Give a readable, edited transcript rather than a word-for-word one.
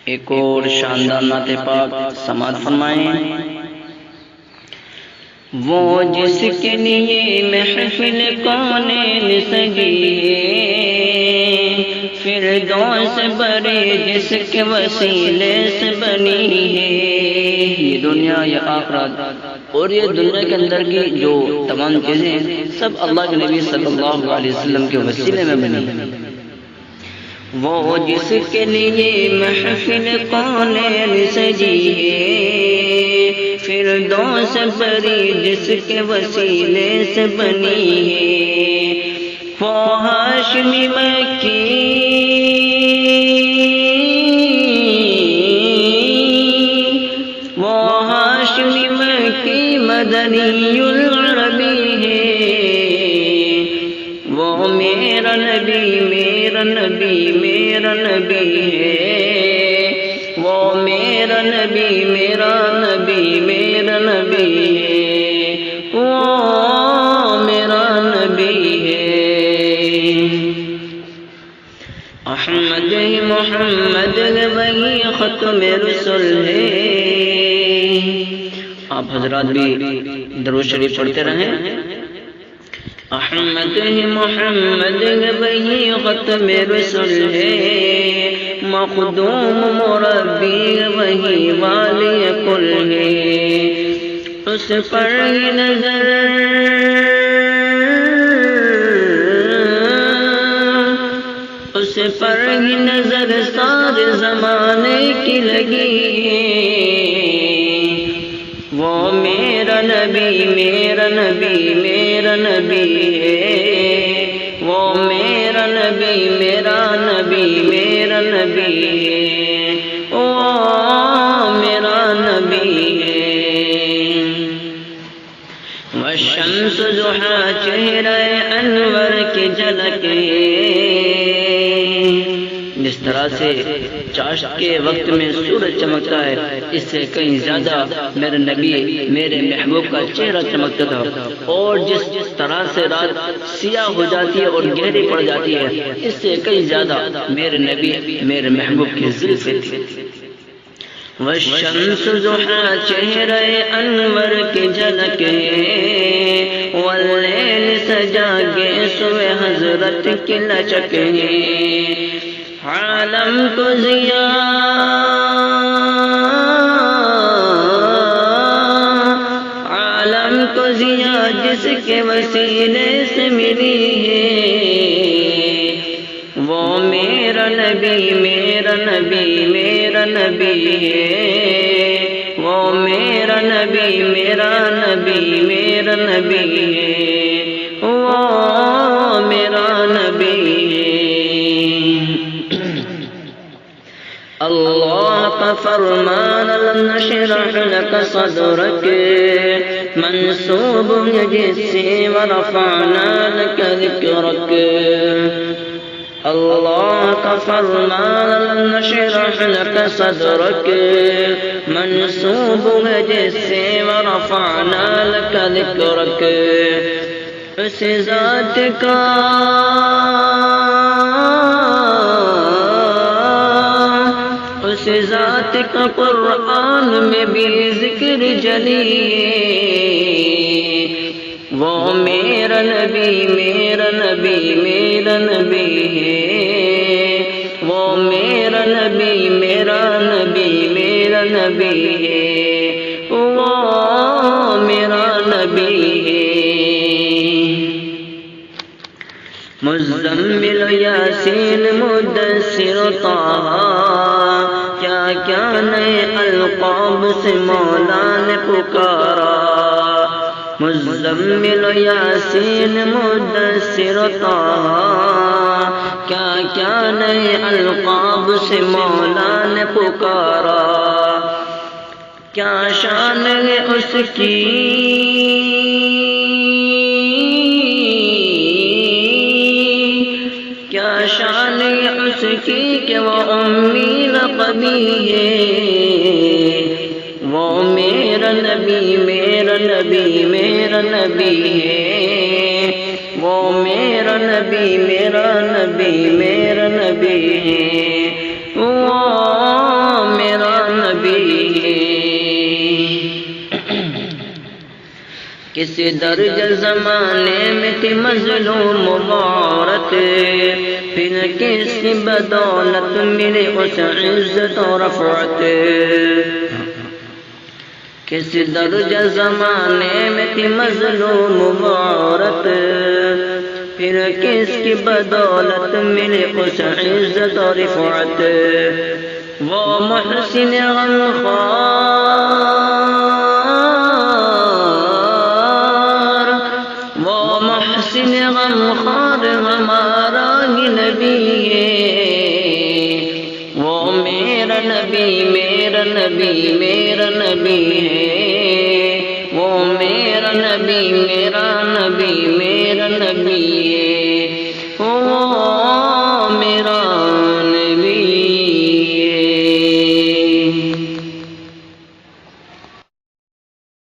ایک اور شاندار نعت پاک سماعت فرمائیں۔ وہ جس کے لیے محفل کونین سجی ہے، فردوس بڑے جس کے وسیلے سے بنی ہے۔ یہ دنیا یا آخرت اور یہ دنیا کے اندر کی جو تمام چیزیں سب اللہ کے نبی صلی اللہ علیہ وسلم کے وسیلے میں بنی ہیں۔ وہ جس کے لیے محفل کونین سجی ہے، فردوس بری جس کے وسیلے سے بنی ہے۔ وہ ہاشمی مکی مدنی العربی ہے۔ وہ میرا نبی میرا نبی میرا نبی ہے۔ وہ میرا نبی میرا نبی میرا نبی ہے۔ وہ میرا نبی ہے۔ احمد محمد وہی ختم رسول ہے۔ آپ حضرات بھی درود شریف پڑھتے رہیں۔ احمد محمد وہی ختم رسول ہے، مخدوم مربی وہی والی کل ہے۔ اس پر ہی نظر اس پر ہی نظر سارے زمانے کی لگی ہے۔ وہ میرا نبی میرا نبی میرا نبی ہے۔ وہ میرا نبی میرا نبی میرا نبی ہے۔ وہ میرا نبی ہے۔ والشمس ضحیٰ چہرہ انور کی جھلک ہے۔ جس طرح سے چاشت کے وقت میں سورج چمکتا ہے، اس سے کہیں زیادہ میرے نبی میرے محبوب کا چہرہ چمکتا تھا، اور جس طرح سے رات سیاہ ہو جاتی ہے اور گہری پڑ جاتی ہے، اس سے کہیں زیادہ میرے نبی میرے محبوب کی زلفیں تھی۔ والشمس ضحیٰ چہرہ انور کی جھلک ہے، واللیل سجا گیسوئ حضرت کی لچک ہے۔ عالم کو ضیاء عالم کو ضیاء جس کے وسیلے سے ملی ہے۔ وہ میرا نبی میرا نبی میرا نبی ہے۔ وہ میرا نبی میرا نبی میرا نبی ہے۔ وہ میرا نبی ہے۔ اللہ کا فرمان لم نشرح لك صدرك منسوب جس سے ورفعنا لك ذکرك۔ اللہ کا فرمان لم نشرح لك صدرك منسوب جس سے ورفعنا لك ذکرك۔ اس ذات کا اس ذات کا قرآن میں بھی ذکر جلی ہے۔ وہ میرا نبی میرا نبی میرا نبی ہے۔ وہ میرا نبی میرا نبی میرا نبی ہے۔ وہ میرا نبی ہے۔ مزمل یاسین مدثر طہ، کیا کیا نئے القاب سے مولا نے پکارا۔ مزمل یاسین مدثر طہ، کیا کیا نئے القاب سے مولا نے پکارا۔ کیا شان ہے اس کی کیا شان ہے اس کی کہ وہ امی لقبی ہے۔ وہ میرا نبی میرا نبی میرا نبی ہے۔ وہ میرا نبی میرا نبی میرا نبی ہے۔ وہ کسی درجہ زمانے میں تھی مظلوم عورت، پھر کس کی بدولت ملی اس عزت و رفعت. کسی درجہ زمانے میں تھی مظلوم عورت، پھر کس کی بدولت ملی اس عزت و رفعت. وہ محسن غمخوار ہمارا ہی نبی ہے، وہ میرا نبی میرا نبی میرا نبی ہے، وہ میرا نبی میرا نبی میرا نبی ہے.